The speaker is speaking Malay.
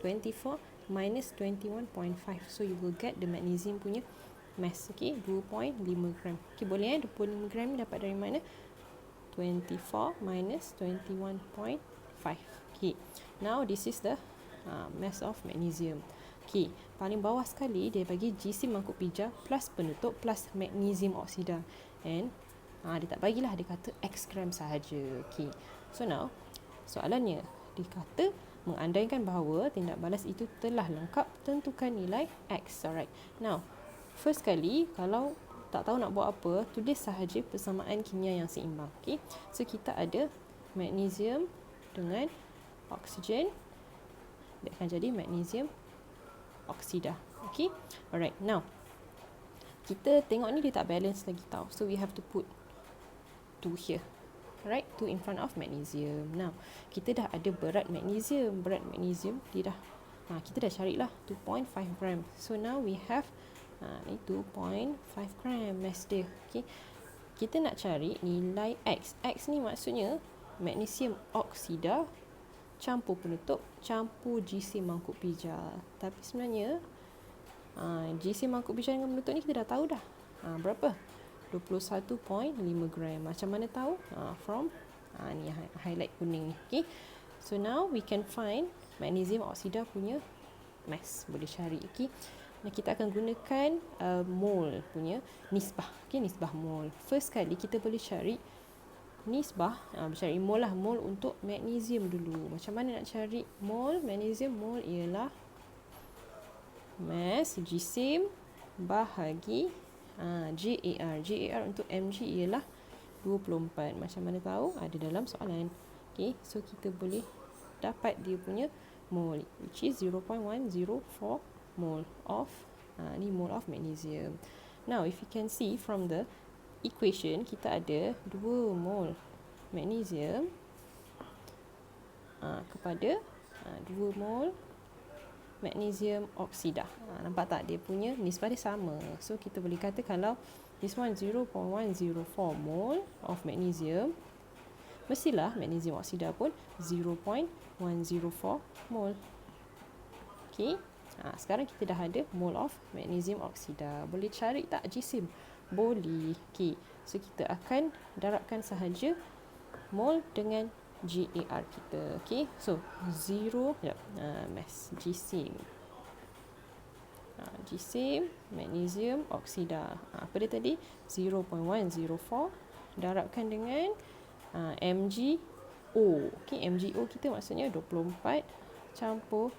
24 minus 21.5. So you will get the magnesium punya mass. Okay, 2.5 gram. Okay, boleh 25 gram ni dapat dari mana? 24 minus 21.5. Okay, now this is the mass of magnesium. Okay, paling bawah sekali dia bagi GC mangkuk pija plus penutup plus magnesium oksida. And dia tak bagilah, dia kata X gram sahaja. Okay, so now soalannya dia kata mengandaikan bahawa tindak balas itu telah lengkap, tentukan nilai X. Alright, now first kali kalau tak tahu nak buat apa, tulis sahaja persamaan kimia yang seimbang. Okay, so kita ada magnesium dengan oksigen, dia akan jadi magnesium oksida. Okay, alright, now kita tengok ni dia tak balance lagi tau, so we have to put 2 here. Alright, 2 in front of magnesium. Now kita dah ada berat magnesium dia dah kita dah carilah 2.5 gram. So now we have ni 2.5 gram mass dia. Okay, kita nak cari nilai X. X ni maksudnya magnesium oksida campur penutup campur GC mangkuk pija. Tapi sebenarnya GC mangkuk pija dengan penutup ni kita dah tahu dah. Berapa? 21.5 gram. Macam mana tahu? From ni highlight kuning ni. Okay, so now we can find magnesium oksida punya mass. Boleh cari. Okay, nah, kita akan gunakan mol punya nisbah. Okay, nisbah mol. First kali kita boleh cari nisbah, cari mol lah. Mol untuk magnesium dulu. Macam mana nak cari mol magnesium? Mol ialah mass GC bahagi GAR. GAR untuk mg ialah 24. Macam mana tahu? Ada dalam soalan. Okay, so kita boleh dapat dia punya mol, which is 0.104 mol of ni mol of magnesium. Now if you can see from the equation, kita ada 2 mol magnesium kepada 2 mol magnesium oksida. Nampak tak? Dia punya nisbah dia sama. So kita boleh kata kalau this one 0.104 mol of magnesium, mestilah magnesium oksida pun 0.104 mol. Okay, sekarang kita dah ada mol of magnesium oksida. Boleh cari tak GC? Boleh. Okay, so kita akan darabkan sahaja mol dengan GAR kita. Okay, so 0 mass GC magnesium oksida. Apa dia tadi? 0.104 darabkan dengan MgO. Okay, MgO kita maksudnya 24 campur